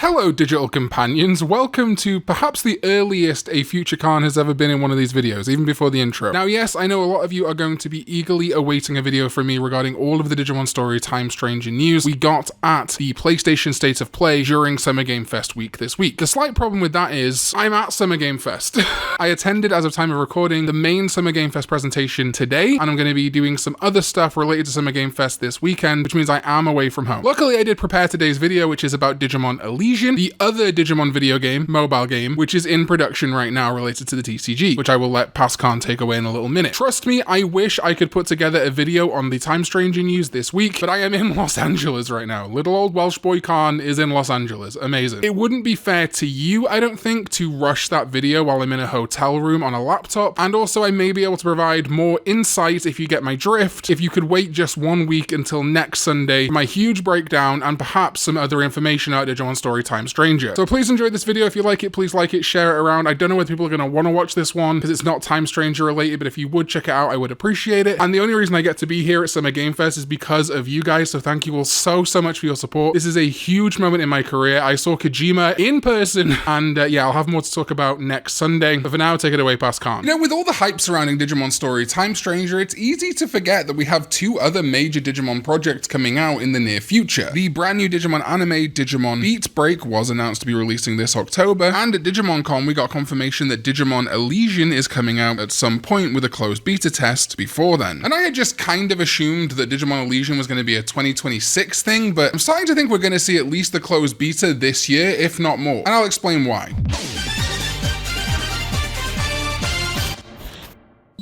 Hello digital companions, welcome to perhaps the earliest a future Karn has ever been in one of these videos, even before the intro. Now yes, I know a lot of you are going to be eagerly awaiting a video from me regarding all of the Digimon Story Time Stranger news we got at the PlayStation State of Play during Summer Game Fest week this week. The slight problem with that is, I'm at Summer Game Fest. I attended, as of time of recording, the main Summer Game Fest presentation today, and I'm going to be doing some other stuff related to Summer Game Fest this weekend, which means I am away from home. Luckily, I did prepare today's video, which is about Digimon Alysion, the other Digimon video game, mobile game, which is in production right now related to the TCG, which I will let Karn take away in a little minute. Trust me, I wish I could put together a video on the Time Stranger news this week, but I am in Los Angeles right now. Little old Welsh boy Karn is in Los Angeles. Amazing. It wouldn't be fair to you, I don't think, to rush that video while I'm in a hotel room on a laptop, and also I may be able to provide more insight, if you get my drift, if you could wait just 1 week until next Sunday for my huge breakdown and perhaps some other information about Digimon Story Time Stranger. So please enjoy this video. If you like it, please like it, share it around. I don't know whether people are going to want to watch this one because it's not Time Stranger related, but if you would check it out, I would appreciate it. And the only reason I get to be here at Summer Game Fest is because of you guys, so thank you all so much for your support. This is a huge moment in my career. I saw Kojima in person, and yeah, I'll have more to talk about next Sunday, but for now, take it away, Karn. You know, with all the hype surrounding Digimon Story Time Stranger, it's easy to forget that we have two other major Digimon projects coming out in the near future. The brand new Digimon anime, Digimon Beat Break, was announced to be releasing this October, and at Digimon Con we got confirmation that Digimon Alysion is coming out at some point with a closed beta test before then. And I had just kind of assumed that Digimon Alysion was going to be a 2026 thing, but I'm starting to think we're going to see at least the closed beta this year, if not more, and I'll explain why.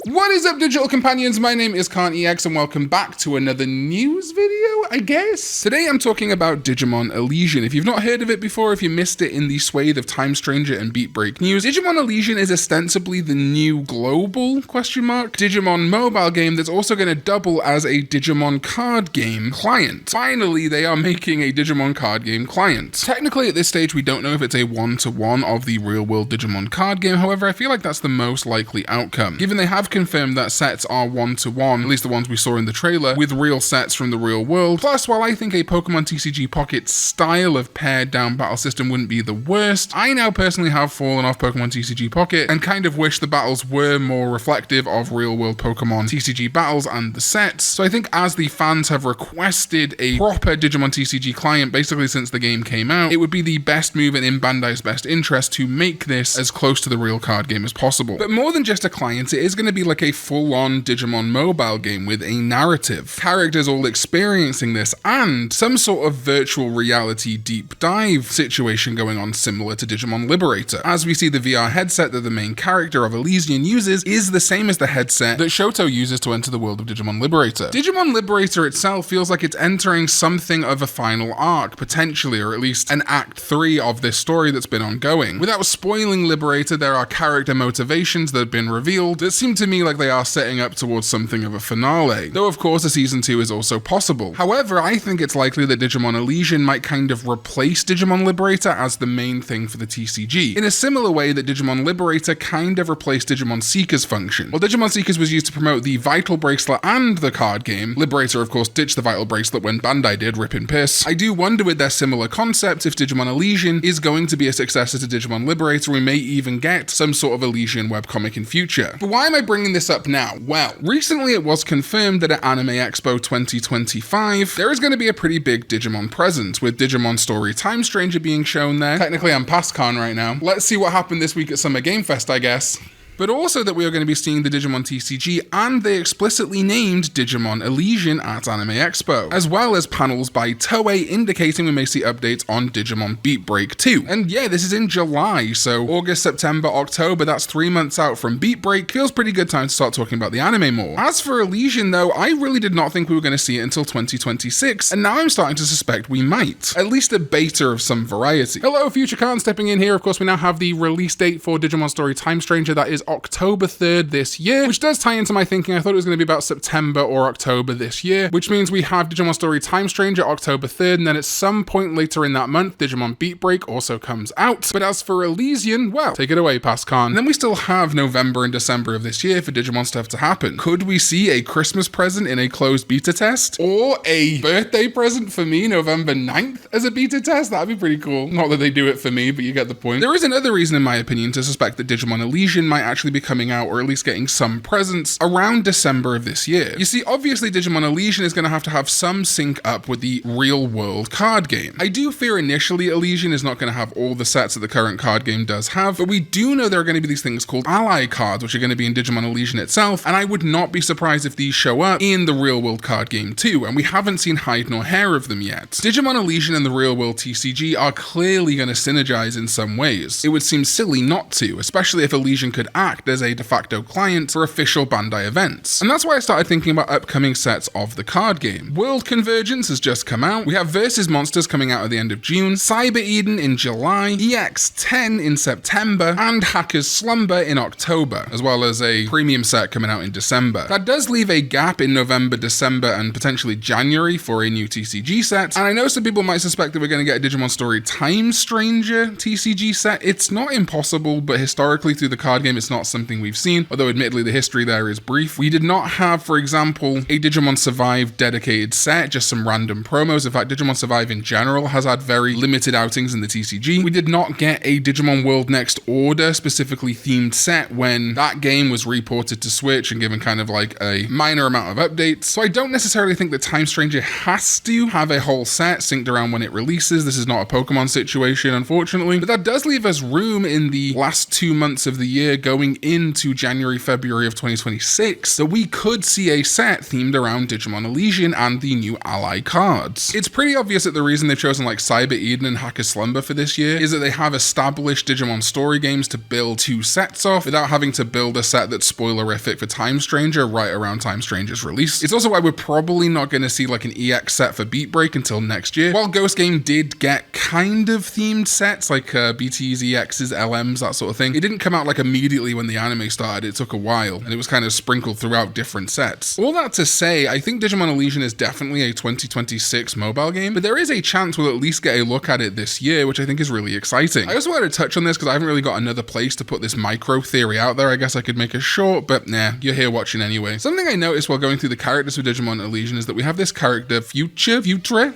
What is up, digital companions? My name is Karn EX and welcome back to another news video, I guess. Today I'm talking about Digimon Alysion. If you've not heard of it before, if you missed it in the swathe of Time Stranger and Beat Break news, Digimon Alysion is ostensibly the new global Digimon mobile game that's also going to double as a Digimon card game client. Finally, they are making a Digimon card game client. Technically, at this stage, we don't know if it's a one-to-one of the real-world Digimon card game. However, I feel like that's the most likely outcome, given they have confirmed that sets are one-to-one, at least the ones we saw in the trailer, with real sets from the real world. Plus, while I think a Pokemon TCG Pocket style of pared down battle system wouldn't be the worst, I now personally have fallen off Pokemon TCG Pocket and kind of wish the battles were more reflective of real world Pokemon TCG battles and the sets. So I think as the fans have requested a proper Digimon TCG client basically since the game came out, it would be the best move and in Bandai's best interest to make this as close to the real card game as possible. But more than just a client, it is going to be like a full-on Digimon mobile game with a narrative, characters all experiencing this, and some sort of virtual reality deep dive situation going on similar to Digimon Liberator. As we see, the VR headset that the main character of Alysion uses is the same as the headset that Shoto uses to enter the world of Digimon Liberator. Digimon Liberator itself feels like it's entering something of a final arc, potentially, or at least an Act 3 of this story that's been ongoing. Without spoiling Liberator, there are character motivations that have been revealed that seem to me like they are setting up towards something of a finale, though of course a season 2 is also possible. However, I think it's likely that Digimon Alysion might kind of replace Digimon Liberator as the main thing for the TCG, in a similar way that Digimon Liberator kind of replaced Digimon Seeker's function. While Digimon Seekers was used to promote the Vital Bracelet and the card game, Liberator of course ditched the Vital Bracelet when Bandai did, rip in piss. I do wonder with their similar concept if Digimon Alysion is going to be a successor to Digimon Liberator. We may even get some sort of Alysion webcomic in future. But why am I bringing this up now? Well, recently it was confirmed that at Anime Expo 2025, there is going to be a pretty big Digimon presence, with Digimon Story Time Stranger being shown there. Technically, I'm past Karn right now. Let's see what happened this week at Summer Game Fest, I guess. But also that we are going to be seeing the Digimon TCG, and they explicitly named Digimon Alysion at Anime Expo, as well as panels by Toei indicating we may see updates on Digimon Beat Break 2. And yeah, this is in July, so August, September, October, that's 3 months out from Beat Break. Feels pretty good time to start talking about the anime more. As for Alysion though, I really did not think we were going to see it until 2026, and now I'm starting to suspect we might. At least a beta of some variety. Hello, Future Karn stepping in here. Of course, we now have the release date for Digimon Story Time Stranger. That is October 3rd this year, which does tie into my thinking. I thought it was going to be about September or October this year, which means we have Digimon Story Time Stranger October 3rd, and then at some point later in that month, Digimon Beat Break also comes out. But as for Elysian, well, take it away, Pascon. And then we still have November and December of this year for Digimon stuff to happen. Could we see a Christmas present in a closed beta test? Or a birthday present for me November 9th as a beta test? That'd be pretty cool. Not that they do it for me, but you get the point. There is another reason, in my opinion, to suspect that Digimon Alysion might actually be coming out, or at least getting some presents, around December of this year. You see, obviously Digimon Alysion is going to have some sync up with the real world card game. I do fear initially Alysion is not going to have all the sets that the current card game does have, but we do know there are going to be these things called ally cards, which are going to be in Digimon Alysion itself, and I would not be surprised if these show up in the real world card game too, and we haven't seen hide nor hair of them yet. Digimon Alysion and the real world TCG are clearly going to synergize in some ways. It would seem silly not to, especially if Alysion could act as a de facto client for official Bandai events. And that's why I started thinking about upcoming sets of the card game. World Convergence has just come out. We have Versus Monsters coming out at the end of June, Cyber Eden in July, EX10 in September, and Hacker's Slumber in October, as well as a premium set coming out in December. That does leave a gap in November, December, and potentially January for a new TCG set. And I know some people might suspect that we're going to get a Digimon Story Time Stranger TCG set. It's not impossible, but historically through the card game, it's not something we've seen, although admittedly the history there is brief. We did not have, for example, a Digimon Survive dedicated set, just some random promos. In fact, Digimon Survive in general has had very limited outings in the TCG. We did not get a Digimon World Next Order specifically themed set when that game was reported to Switch and given kind of like a minor amount of updates. So I don't necessarily think that Time Stranger has to have a whole set synced around when it releases. This is not a Pokemon situation, unfortunately, but that does leave us room in the last 2 months of the year going into January, February of 2026 that we could see a set themed around Digimon Alysion and the new ally cards. It's pretty obvious that the reason they've chosen like Cyber Eden and Hacker's Slumber for this year is that they have established Digimon story games to build 2 sets off without having to build a set that's spoilerific for Time Stranger right around Time Stranger's release. It's also why we're probably not going to see like an EX set for Beat Break until next year. While Ghost Game did get kind of themed sets like BT's, EX's, LM's, that sort of thing, it didn't come out like immediately when the anime started. It took a while and it was kind of sprinkled throughout different sets. All that to say, I think Digimon Alysion is definitely a 2026 mobile game, but there is a chance we'll at least get a look at it this year, which I think is really exciting. I also wanted to touch on this because I haven't really got another place to put this micro theory out there. I guess I could make it short, but nah, you're here watching anyway. Something I noticed while going through the characters of Digimon Alysion is that we have this character, Future,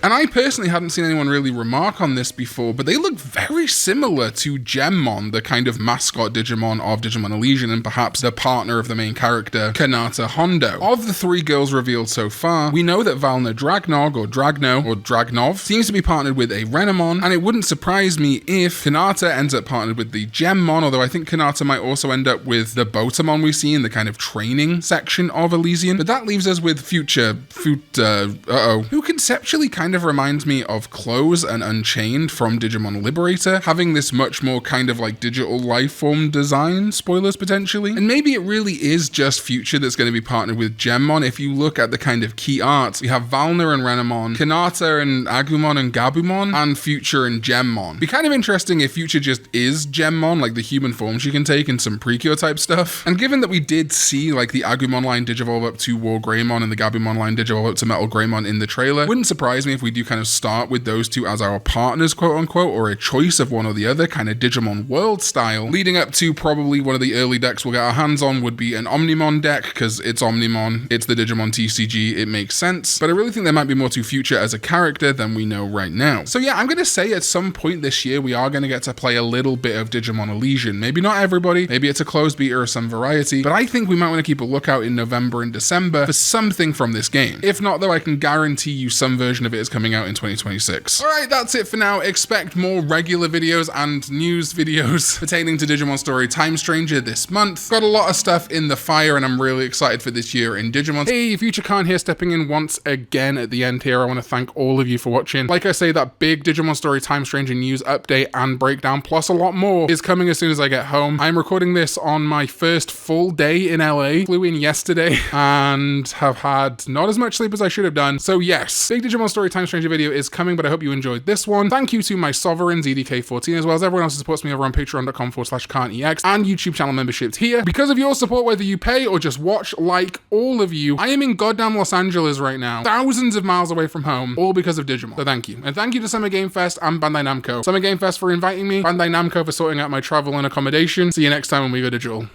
and I personally hadn't seen anyone really remark on this before, but they look very similar to Gemmon, the kind of mascot Digimon of Digimon Alysion, and perhaps the partner of the main character, Kanata Hondo. Of the 3 girls revealed so far, we know that Valna Dragnog, or Dragno, or Dragnov, seems to be partnered with a Renamon, and it wouldn't surprise me if Kanata ends up partnered with the Gemmon, although I think Kanata might also end up with the Botamon we see in the kind of training section of Elysian. But that leaves us with Future, who conceptually kind of reminds me of Close and Unchained from Digimon Liberator, having this much more kind of like digital life form design, spoilers potentially. And maybe it really is just Future that's going to be partnered with Gemmon. If you look at the kind of key arts, we have Valna and Renamon, Kanata and Agumon and Gabumon, and Future and Gemmon. Be kind of interesting if Future just is Gemmon, like the human form she can take in some Precure type stuff. And given that we did see like the Agumon line digivolve up to War Greymon and the Gabumon line digivolve up to Metal Greymon in the trailer, wouldn't surprise me if we do kind of start with those 2 as our partners, quote unquote, or a choice of one or the other, kind of Digimon World style, leading up to probably one of the early decks we'll get our hands on would be an Omnimon deck, because it's Omnimon, it's the Digimon TCG, it makes sense. But I really think there might be more to Future as a character than we know right now. So yeah, I'm going to say at some point this year we are going to get to play a little bit of Digimon Alysion. Maybe not everybody, maybe it's a closed beta or some variety, but I think we might want to keep a lookout in November and December for something from this game. If not though, I can guarantee you some version of it is coming out in 2026. Alright, that's it for now. Expect more regular videos and news videos pertaining to Digimon Story Time Stranger this month. Got a lot of stuff in the fire and I'm really excited for this year in Digimon. Hey, Future Karn here, stepping in once again at the end here. I want to thank all of you for watching. Like I say, that big Digimon Story Time Stranger news update and breakdown, plus a lot more, is coming as soon as I get home. I'm recording this on my first full day in LA. Flew in yesterday and have had not as much sleep as I should have done. So yes, big Digimon Story Time Stranger video is coming, but I hope you enjoyed this one. Thank you to my sovereign EDK14, as well as everyone else who supports me over on patreon.com/Karn EX and YouTube channel membership tier. Because of your support, whether you pay or just watch, like all of you, I am in goddamn Los Angeles right now, thousands of miles away from home, all because of Digimon. So thank you. And thank you to Summer Game Fest and Bandai Namco. Summer Game Fest for inviting me, Bandai Namco for sorting out my travel and accommodation. See you next time when we go digital.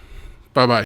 Bye-bye.